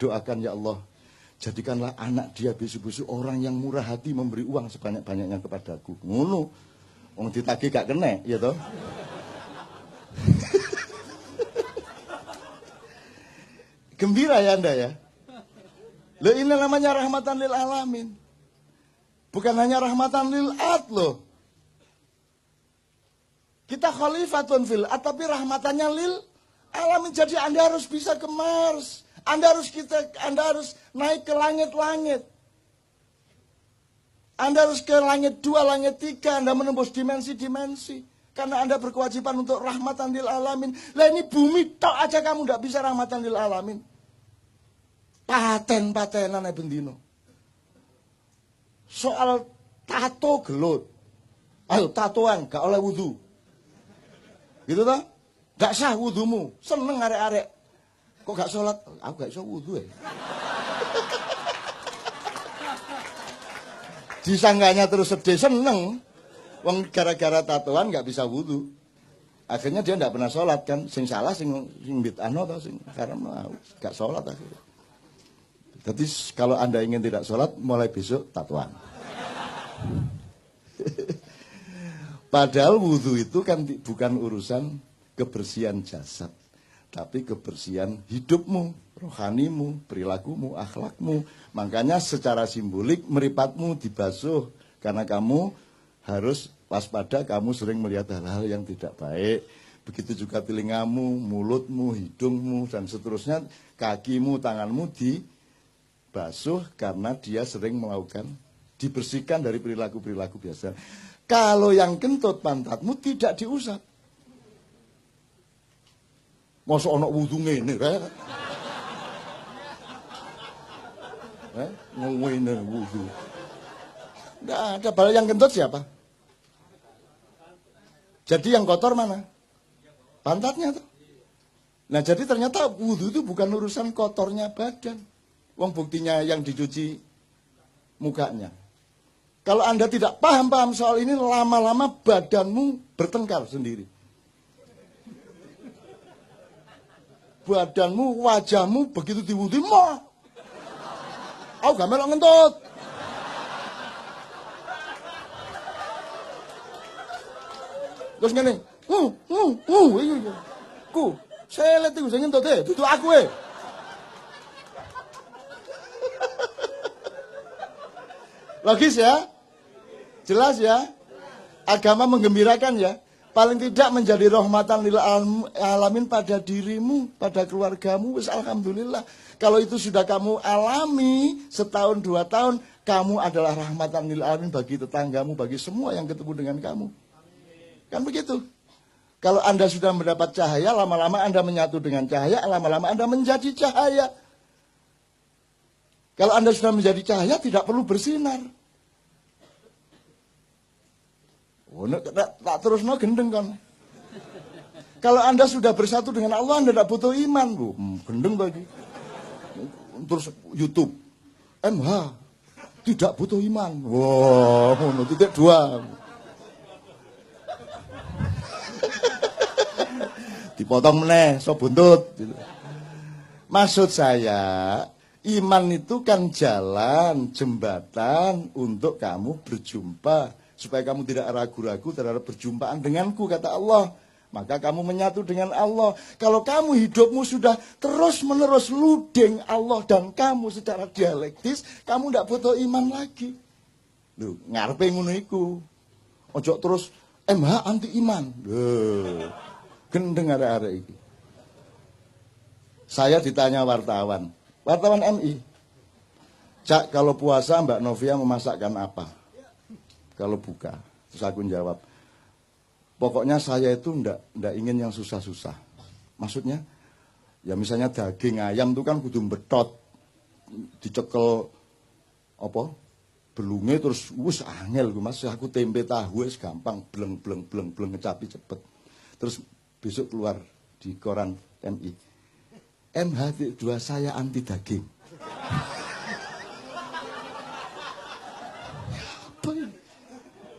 Doakan ya Allah, jadikanlah anak dia besok-besok orang yang murah hati memberi uang sebanyak-banyaknya kepadaku. Ngono. Wong ditagih gak kena, ya toh? Gembira ya Anda ya. Loh, ini namanya rahmatan lil alamin. Bukan hanya rahmatan lil ad loh. Kita khalifatun fil ad, tapi rahmatannya lil alamin. Jadi Anda harus bisa ke Mars. Anda harus naik ke langit-langit. Anda harus ke langit 2, langit 3. Anda menembus dimensi-dimensi. Karena Anda berkewajiban untuk rahmatan lil alamin. Lah ini bumi tok aja kamu tidak bisa rahmatan lil alamin. Paten-patenan bendino. Soal tato gelut. Ayo tatoan gak oleh wudu. Gitu toh? Gak sah wudumu. Seneng arek-arek. Kok gak sholat? Aku gak iso wudu ya. Disangganya terus sedih, seneng. Wong gara-gara tatoan gak bisa wudu. Akhirnya dia gak pernah sholat kan. Sing salah sing bid'ano atau sing karena gak sholat akhirnya. Jadi kalau Anda ingin tidak sholat, mulai besok tatoan. Padahal wudu itu kan bukan urusan kebersihan jasad, tapi kebersihan hidupmu, rohanimu, perilakumu, akhlakmu. Makanya secara simbolik meripatmu dibasuh. Karena kamu harus waspada, kamu sering melihat hal-hal yang tidak baik. Begitu juga telingamu, mulutmu, hidungmu, dan seterusnya. Kakimu, tanganmu dibasuh karena dia sering melakukan, dibersihkan dari perilaku-perilaku biasa. Kalau yang kentut pantatmu tidak diusap. Masa ana wudu ngene rek. Ngene wudu. Nggak ada. Bal yang kentut siapa? Jadi yang kotor mana? Pantatnya tuh. Nah jadi ternyata wudu itu bukan urusan kotornya badan. Wong buktinya yang dicuci mukanya. Kalau Anda tidak paham soal ini, lama-lama badanmu bertengkar sendiri. Badanmu, wajahmu begitu diwudhi, mah. Aku gak melok ngentut. Terus ngene, iya. Ku, saya lihat itu saya ngentut duduk aku Logis ya? Jelas ya? Agama menggembirakan ya? Paling tidak menjadi rahmatan lil alamin pada dirimu, pada keluargamu, wis alhamdulillah. Kalau itu sudah kamu alami setahun 2 tahun, kamu adalah rahmatan lil alamin bagi tetanggamu, bagi semua yang ketemu dengan kamu. Kan begitu. Kalau Anda sudah mendapat cahaya, lama-lama Anda menyatu dengan cahaya, lama-lama Anda menjadi cahaya. Kalau Anda sudah menjadi cahaya, tidak perlu bersinar. Oh, tak terus gendeng kan. Kalau Anda sudah bersatu dengan Allah, Anda tidak butuh iman. Gendeng lagi. Terus YouTube. MH. Tidak butuh iman. Wow, 2. Dipotong meneh, so buntut. Maksud saya, iman itu kan jalan, jembatan untuk kamu berjumpa. Supaya kamu tidak ragu-ragu terhadap perjumpaan denganku, kata Allah. Maka kamu menyatu dengan Allah. Kalau kamu hidupmu sudah terus-menerus ludeng Allah dan kamu secara dialektis, kamu tidak butuh iman lagi. Loh, ngarepe ngono iku. Ojo terus MH anti iman. Loh, gendeng arek-arek iki. Saya ditanya wartawan MI. Cak, kalau puasa Mbak Novia memasakkan apa? Kalau buka, terus aku jawab, pokoknya saya itu ndak ingin yang susah-susah. Maksudnya, ya misalnya daging ayam itu kan kudu betot, dicekel apa? Belunge terus wis angel Mas, aku tempe tahu wis gampang, bleng ngecapi cepet. Terus besok keluar di koran MI. MH2 saya anti daging.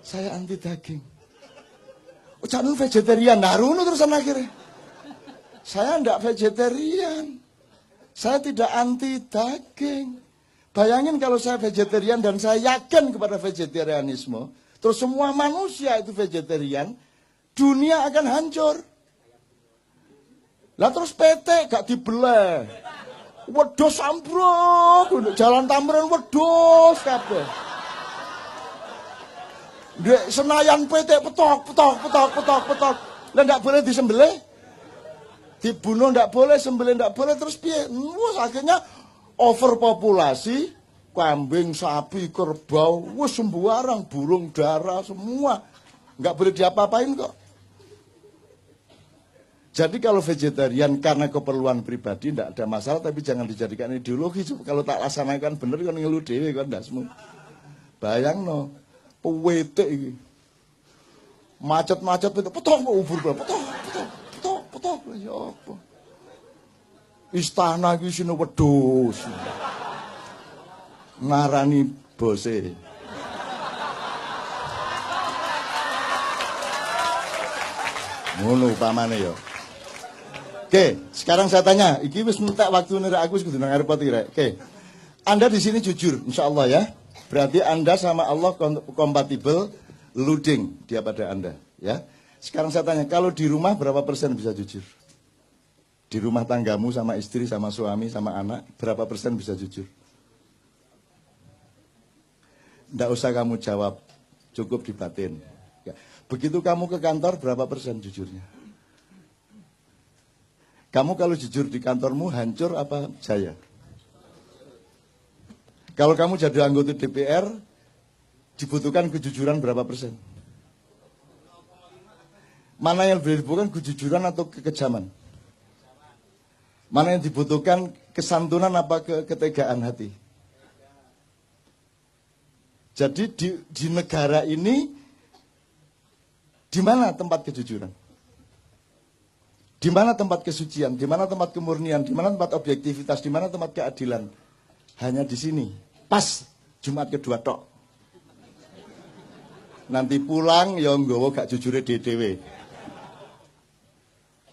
Saya anti daging. Oh, jangan vegetarian, naruno terusan akhirnya. Saya tidak vegetarian. Saya tidak anti daging. Bayangin kalau saya vegetarian dan saya yakin kepada vegetarianisme, terus semua manusia itu vegetarian, dunia akan hancur. Lah terus PT gak dibelah. Wedhus ambruk, jalan Tamrin wedhus kabeh. Ndek Senayan PT petok. Lah ndak boleh disembelih. Dibunuh ndak boleh, sembelih ndak boleh, terus piye? Wes akhirnya overpopulasi, kambing, sapi, kerbau, wes sembarang, burung dara semua. Nggak boleh diapa-apain kok. Jadi kalau vegetarian karena keperluan pribadi ndak ada masalah, tapi jangan dijadikan ideologi. Kalau tak laksanakan bener kan ngeluh dhewe kan ndasmu. Bayangno, pewetik iki. Macet-macet itu petok ubur petok. Ya apa? Istana iki sine wedhus. Ngarani bose. Ngono upamane ya. Oke, sekarang saya tanya, iki wis entek waktu nira aku kudu nang airport iki rek. Oke. Anda di sini jujur, insyaallah ya. Berarti Anda sama Allah kompatibel, luding dia pada Anda, ya. Sekarang saya tanya, kalau di rumah berapa persen bisa jujur? Di rumah tanggamu sama istri, sama suami, sama anak, berapa persen bisa jujur? Nggak usah kamu jawab, cukup di batin. Ya. Begitu kamu ke kantor, berapa persen jujurnya? Kamu kalau jujur di kantormu, hancur apa jaya? Kalau kamu jadi anggota DPR, dibutuhkan kejujuran berapa persen? Mana yang lebih dibutuhkan, kejujuran atau kekejaman? Mana yang dibutuhkan, kesantunan apa ketegaan hati? Jadi di negara ini, di mana tempat kejujuran? Di mana tempat kesucian? Di mana tempat kemurnian? Di mana tempat objektivitas? Di mana tempat keadilan? Hanya di sini. Pas Jumat kedua tok. Nanti pulang, ya nggawa gak jujure dhewe.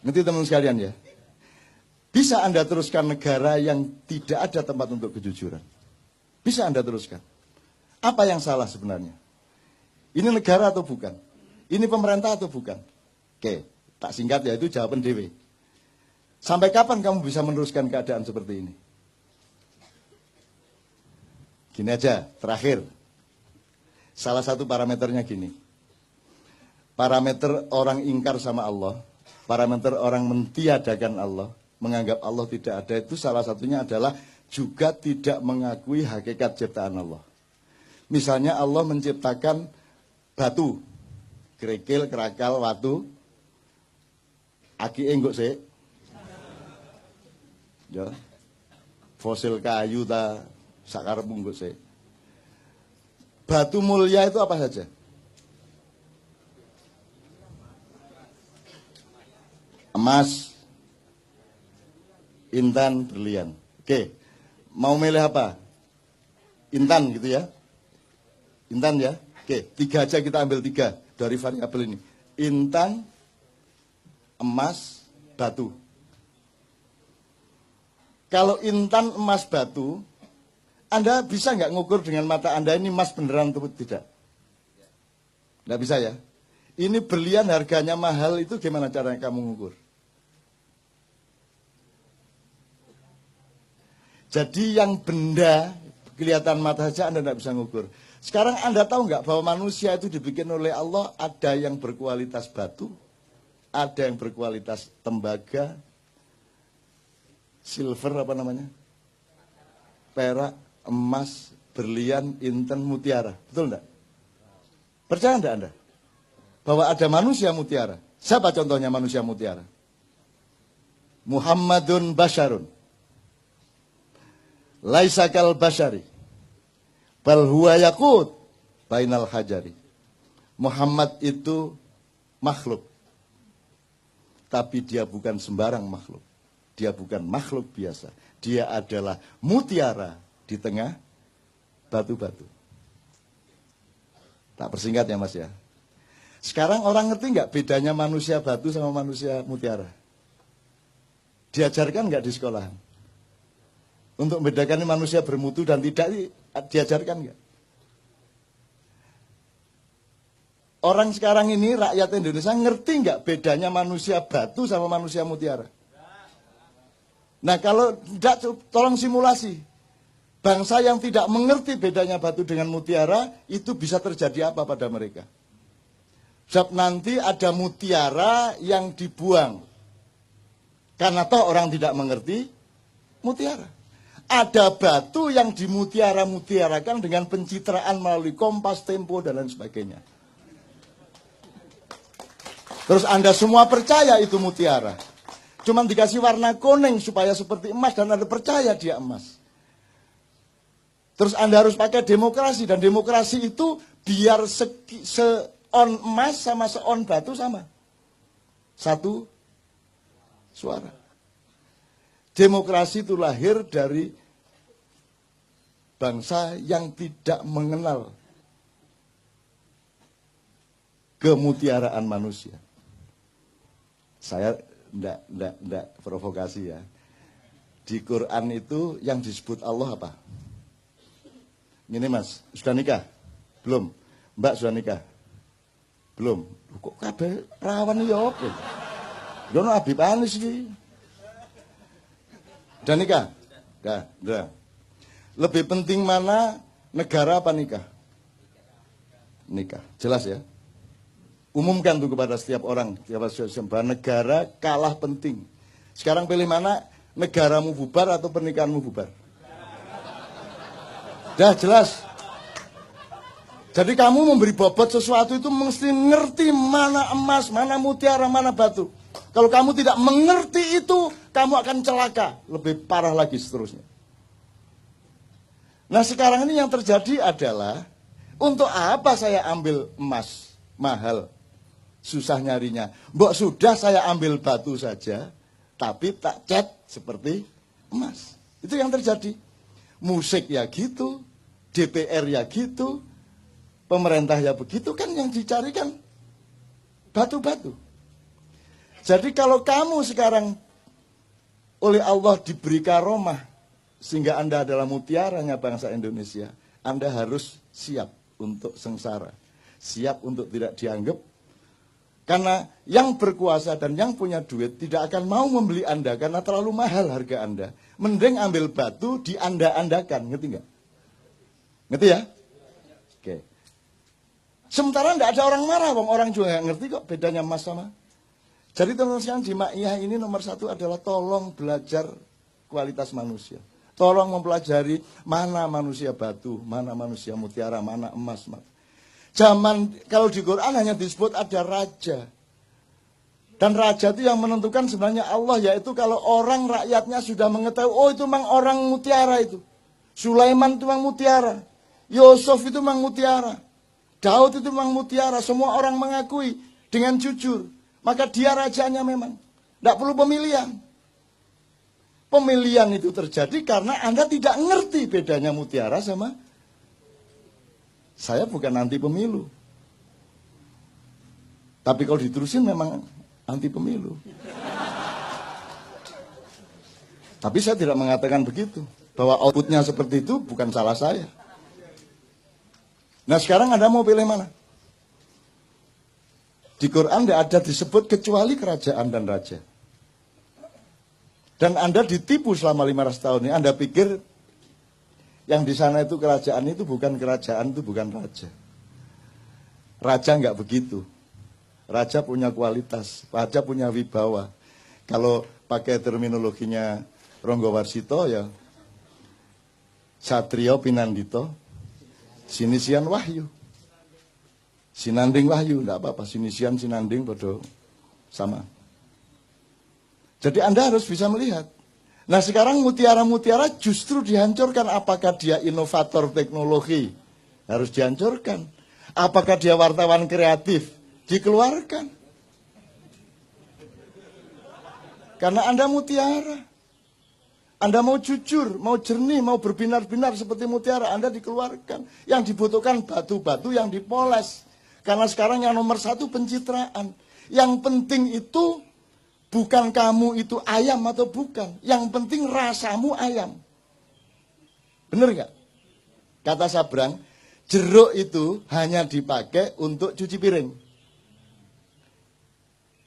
Ngerti teman sekalian ya? Bisa Anda teruskan negara yang tidak ada tempat untuk kejujuran? Bisa Anda teruskan? Apa yang salah sebenarnya? Ini negara atau bukan? Ini pemerintah atau bukan? Oke, tak singkat ya, itu jawaban dewe. Sampai kapan kamu bisa meneruskan keadaan seperti ini? Gini aja, terakhir. Salah satu parameternya gini. Parameter orang ingkar sama Allah, parameter orang mentiadakan Allah, menganggap Allah tidak ada, itu salah satunya adalah juga tidak mengakui hakikat ciptaan Allah. Misalnya Allah menciptakan batu, kerikil, kerakal, watu, aki enggak sih? Ya. Fosil kayu ta sakarepmu enggak sih? Batu mulia itu apa saja? Emas, intan, berlian. Oke, mau milih apa? Intan gitu ya? Intan ya? Oke, 3 aja kita ambil 3 dari variabel ini. Intan, emas, batu. Kalau intan, emas, batu, Anda bisa nggak ngukur dengan mata Anda ini emas beneran atau tidak? Nggak bisa ya? Ini berlian harganya mahal, itu gimana caranya kamu ngukur? Jadi yang benda kelihatan mata saja Anda tidak bisa ngukur. Sekarang Anda tahu nggak bahwa manusia itu dibikin oleh Allah, ada yang berkualitas batu, ada yang berkualitas tembaga, silver apa namanya, perak, emas, berlian, intan, mutiara. Betul enggak? Percaya enggak Anda? Bahwa ada manusia mutiara. Siapa contohnya manusia mutiara? Muhammadun Basyarun. Laisa kal basyari. Bal huwa yaqut bainal hajari. Muhammad itu makhluk. Tapi dia bukan sembarang makhluk. Dia bukan makhluk biasa. Dia adalah mutiara di tengah batu-batu. Tak persingkat ya Mas ya. Sekarang orang ngerti nggak bedanya manusia batu sama manusia mutiara? Diajarkan nggak di sekolah? Untuk membedakan manusia bermutu dan tidak, diajarkan nggak? Orang sekarang ini, rakyat Indonesia, ngerti nggak bedanya manusia batu sama manusia mutiara? Nah kalau tidak, tolong simulasi. Bangsa yang tidak mengerti bedanya batu dengan mutiara, itu bisa terjadi apa pada mereka? Sebab nanti ada mutiara yang dibuang. Karena toh orang tidak mengerti mutiara. Ada batu yang dimutiara-mutiarakan dengan pencitraan melalui Kompas, Tempo, dan lain sebagainya. Terus Anda semua percaya itu mutiara. Cuman dikasih warna kuning supaya seperti emas dan Anda percaya dia emas. Terus Anda harus pakai demokrasi. Dan demokrasi itu biar se-on emas sama se-on batu sama. Satu suara. Demokrasi itu lahir dari bangsa yang tidak mengenal kemutiaraan manusia. Saya enggak provokasi ya. Di Quran itu yang disebut Allah apa? Ini Mas, sudah nikah? Belum. Mbak sudah nikah? Belum. Kok kabeh rawan ya apa? Dono Habib Anis iki. Udah nikah? Udah. Lebih penting mana negara apa nikah? Nikah. Jelas ya? Umumkan tuh kepada setiap orang, bahwa negara kalah penting. Sekarang pilih mana? Negaramu bubar atau pernikahanmu bubar? Dah jelas. Jadi kamu memberi bobot sesuatu itu mesti ngerti mana emas, mana mutiara, mana batu. Kalau kamu tidak mengerti itu, kamu akan celaka. Lebih parah lagi seterusnya. Nah sekarang ini yang terjadi adalah, untuk apa saya ambil emas mahal? Susah nyarinya. Mbok sudah saya ambil batu saja, tapi tak cat seperti emas. Itu yang terjadi. Musik ya gitu, DPR ya gitu, pemerintah ya begitu, kan yang dicarikan batu-batu. Jadi kalau kamu sekarang oleh Allah diberi karomah, sehingga Anda adalah mutiaranya bangsa Indonesia, Anda harus siap untuk sengsara. Siap untuk tidak dianggap. Karena yang berkuasa dan yang punya duit tidak akan mau membeli Anda karena terlalu mahal harga Anda. Mending ambil batu dianda-andakan, ngerti nggak? Ngerti ya? Oke. Sementara tidak ada orang marah, orang juga nggak ngerti kok bedanya emas sama. Jadi teman-teman di Ma'iyah ini nomor satu adalah tolong belajar kualitas manusia. Tolong mempelajari mana manusia batu, mana manusia mutiara, mana emas. Zaman kalau di Quran hanya disebut ada raja. Dan raja itu yang menentukan sebenarnya Allah, yaitu kalau orang rakyatnya sudah mengetahui, oh itu memang orang mutiara itu. Sulaiman itu memang mutiara. Yusuf itu memang mutiara. Daud itu memang mutiara. Semua orang mengakui dengan jujur. Maka dia rajanya memang. Tidak perlu pemilihan. Pemilihan itu terjadi karena Anda tidak ngerti bedanya mutiara sama. Saya bukan anti pemilu. Tapi kalau diterusin memang anti pemilu. Tapi saya tidak mengatakan begitu. Bahwa outputnya seperti itu bukan salah saya. Nah sekarang Anda mau pilih mana? Di Quran tidak ada disebut kecuali kerajaan dan raja. Dan Anda ditipu selama 500 tahun ini. Anda pikir yang di sana itu kerajaan itu bukan kerajaan, itu bukan raja. Raja nggak begitu. Raja punya kualitas, raja punya wibawa. Kalau pakai terminologinya Ronggo Warsito ya, Satrio Pinandito, Sinisian Wahyu. Sinanding Wahyu, enggak apa-apa, Sinisian, Sinanding, bodoh, sama. Jadi Anda harus bisa melihat. Nah sekarang mutiara-mutiara justru dihancurkan. Apakah dia inovator teknologi? Harus dihancurkan. Apakah dia wartawan kreatif? Dikeluarkan. Karena Anda mutiara. Anda mau jujur, mau jernih, mau berbinar-binar seperti mutiara, Anda dikeluarkan. Yang dibutuhkan batu-batu yang dipoles. Karena sekarang yang nomor satu pencitraan. Yang penting itu Bukan kamu itu ayam atau bukan. Yang penting rasamu ayam. Bener nggak? Kata Sabrang, jeruk itu hanya dipakai untuk cuci piring.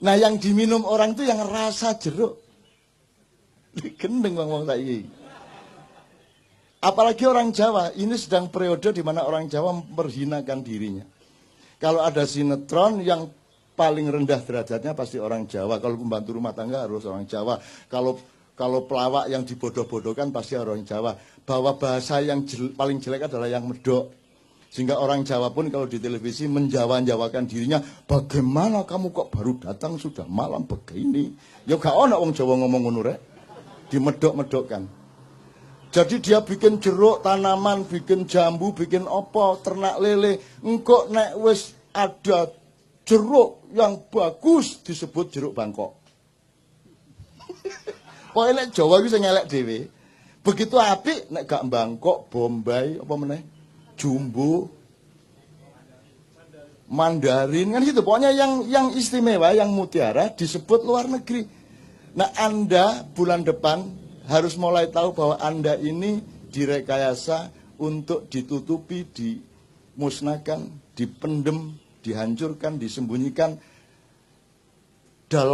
Nah yang diminum orang itu yang rasa jeruk. Gendeng ngomong saiki. Apalagi orang Jawa, ini sedang periode di mana orang Jawa memperhinakan dirinya. Kalau ada sinetron yang paling rendah derajatnya pasti orang Jawa. Kalau pembantu rumah tangga harus orang Jawa. Kalau pelawak yang dibodoh-bodohkan pasti orang Jawa. Bahwa bahasa yang paling jelek adalah yang medok. Sehingga orang Jawa pun kalau di televisi menjawa-jawakan dirinya, bagaimana kamu kok baru datang sudah malam begini? Ya gak ono wong Jawa ngomong ngono rek. Dimedok-medokkan. Jadi dia bikin jeruk tanaman, bikin jambu, bikin opo, ternak lele. Engkok nek wis ada jeruk yang bagus disebut jeruk Bangkok. Pokoknya nek Jawa itu ngelek dewe. Begitu apik nek gak Bangkok, Bombay, apa meneh? Jumbo, Mandarin kan gitu. Pokoknya yang istimewa, yang mutiara disebut luar negeri. Nah, Anda bulan depan harus mulai tahu bahwa Anda ini direkayasa untuk ditutupi, dimusnahkan, dipendem, dihancurkan, disembunyikan dalam